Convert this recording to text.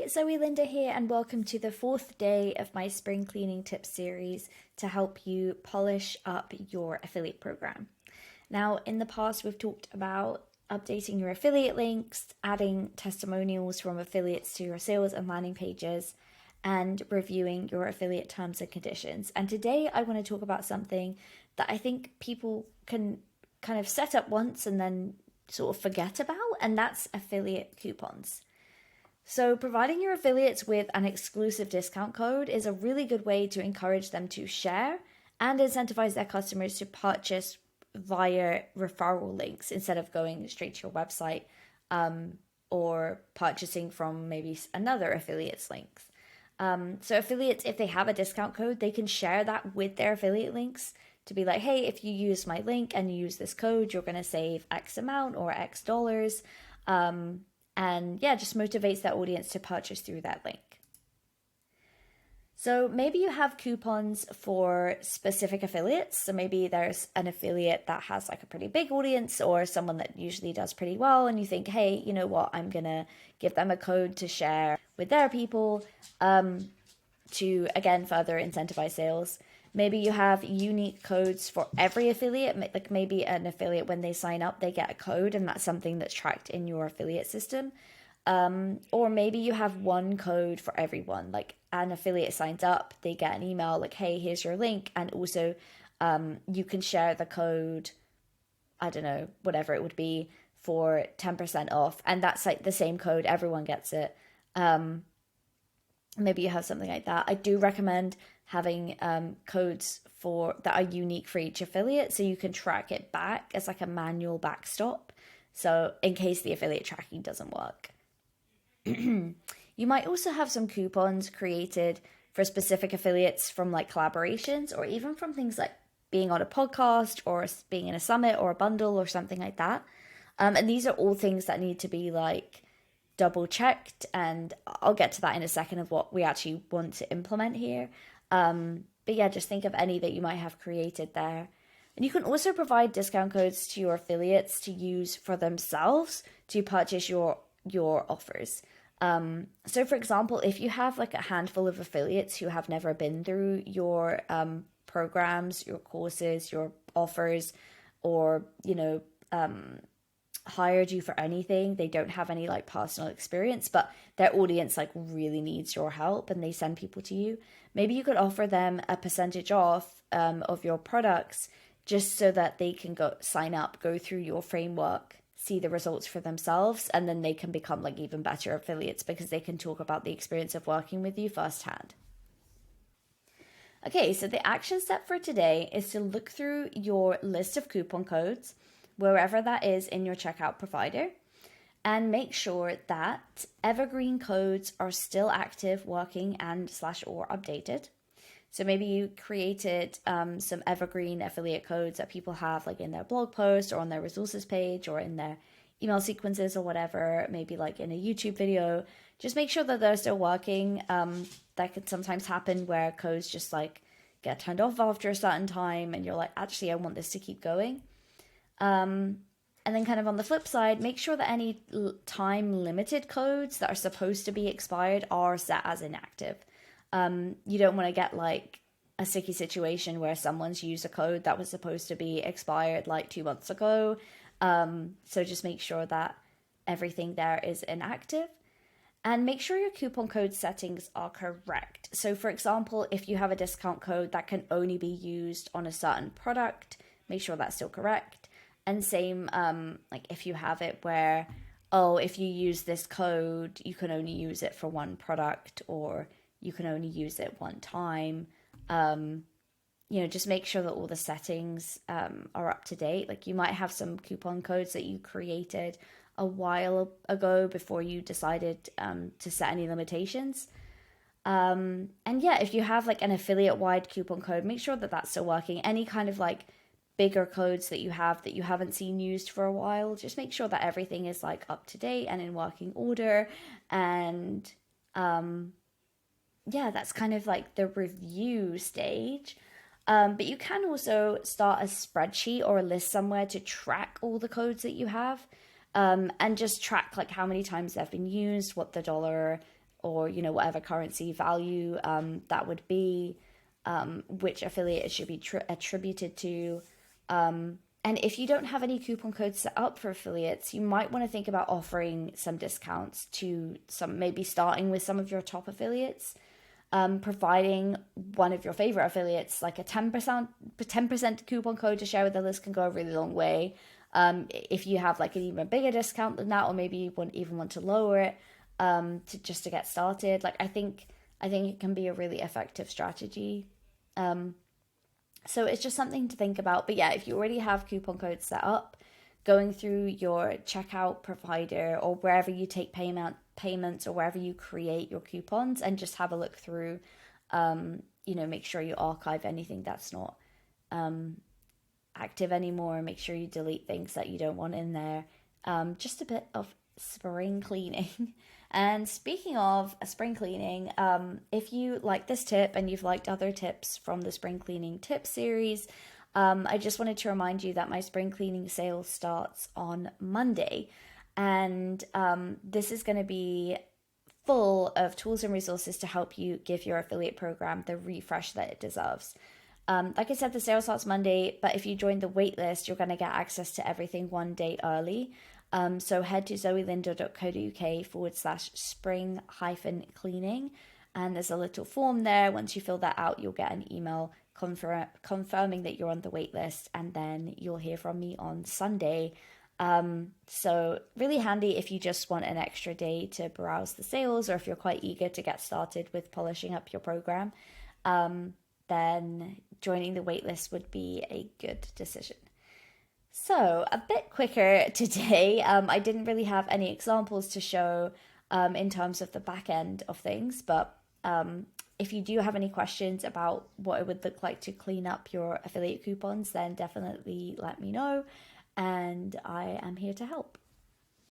it's Zoe Linda here, and welcome to the fourth day of my spring cleaning tips series to help you polish up your affiliate program. Now, in the past, we've talked about updating your affiliate links, adding testimonials from affiliates to your sales and landing pages, and reviewing your affiliate terms and conditions. And today, I want to talk about something that I think people can kind of set up once and then sort of forget about, and that's affiliate coupons. So providing your affiliates with an exclusive discount code is a really good way to encourage them to share and incentivize their customers to purchase via referral links instead of going straight to your website or purchasing from maybe another affiliate's links. So affiliates, if they have a discount code, they can share that with their affiliate links to be like, hey, if you use my link and you use this code, you're going to save X amount or X dollars. And yeah, just motivates that audience to purchase through that link. So maybe you have coupons for specific affiliates. So maybe there's an affiliate that has like a pretty big audience or someone that usually does pretty well. And you think, hey, you know what, I'm going to give them a code to share with their people to, again, further incentivize sales. Maybe you have unique codes for every affiliate. Like maybe an affiliate, when they sign up, they get a code and that's something that's tracked in your affiliate system. Or maybe you have one code for everyone. Like an affiliate signs up, they get an email like, hey, here's your link. And also you can share the code, I don't know, whatever it would be, for 10% off. And that's like the same code, everyone gets it. Maybe you have something like that. I do recommend having codes that are unique for each affiliate so you can track it back as like a manual backstop. So in case the affiliate tracking doesn't work. You might also have some coupons created for specific affiliates from like collaborations or even from things like being on a podcast or being in a summit or a bundle or something like that. And these are all things that need to be like double checked, and I'll get to that in a second of what we actually want to implement here. But yeah, just think of any that you might have created there. And you can also provide discount codes to your affiliates to use for themselves to purchase your offers. So for example, if you have like a handful of affiliates who have never been through your programs, your courses, your offers, or, you know, hired you for anything, they don't have any like personal experience, but their audience like really needs your help and they send people to you, maybe you could offer them a percentage off of your products just so that they can go sign up, go through your framework, see the results for themselves, and then they can become like even better affiliates because they can talk about the experience of working with you firsthand. Okay, so the action step for today is to look through your list of coupon codes, wherever that is in your checkout provider, and make sure that evergreen codes are still active, working, and / or updated. So maybe you created some evergreen affiliate codes that people have like in their blog post or on their resources page or in their email sequences or whatever, maybe like in a YouTube video. Just make sure that they're still working. That could sometimes happen where codes just like get turned off after a certain time and you're like, actually, I want this to keep going. And then kind of on the flip side, make sure that any time limited codes that are supposed to be expired are set as inactive. You don't want to get like a sticky situation where someone's used a code that was supposed to be expired like 2 months ago. So just make sure that everything there is inactive. And make sure your coupon code settings are correct. So for example, if you have a discount code that can only be used on a certain product, make sure that's still correct. And same, like if you have it where, if you use this code, you can only use it for one product or you can only use it one time. Just make sure that all the settings are up to date. Like you might have some coupon codes that you created a while ago before you decided to set any limitations. And yeah, if you have like an affiliate-wide coupon code, make sure that that's still working. Any kind of like bigger codes that you haven't seen used for a while, just make sure that everything is like up to date and in working order. And that's kind of like the review stage. But you can also start a spreadsheet or a list somewhere to track all the codes that you have, and just track like how many times they've been used, what the dollar or, you know, whatever currency value that would be, which affiliate it should be attributed to. And if you don't have any coupon codes set up for affiliates, you might want to think about offering some discounts to some, maybe starting with some of your top affiliates, providing one of your favorite affiliates like a 10% coupon code to share with the list can go a really long way. If you have like an even bigger discount than that, or maybe you wouldn't even want to lower it to get started. Like I think it can be a really effective strategy. So it's just something to think about. But yeah, if you already have coupon codes set up, going through your checkout provider or wherever you take payments or wherever you create your coupons, and just have a look through, make sure you archive anything that's not active anymore. Make sure you delete things that you don't want in there. Just a bit of spring cleaning. And speaking of spring cleaning, if you like this tip and you've liked other tips from the spring cleaning tip series, I just wanted to remind you that my spring cleaning sale starts on Monday. And this is going to be full of tools and resources to help you give your affiliate program the refresh that it deserves. Like I said, the sale starts Monday, but if you join the waitlist, you're going to get access to everything one day early. So head to zoelinder.co.uk/spring-cleaning, and there's a little form there. Once you fill that out, you'll get an email confirming that you're on the wait list, and then you'll hear from me on Sunday. So really handy if you just want an extra day to browse the sales, or if you're quite eager to get started with polishing up your program, then joining the waitlist would be a good decision. So a bit quicker today. I didn't really have any examples to show in terms of the back end of things, but if you do have any questions about what it would look like to clean up your affiliate coupons, then definitely let me know, and I am here to help.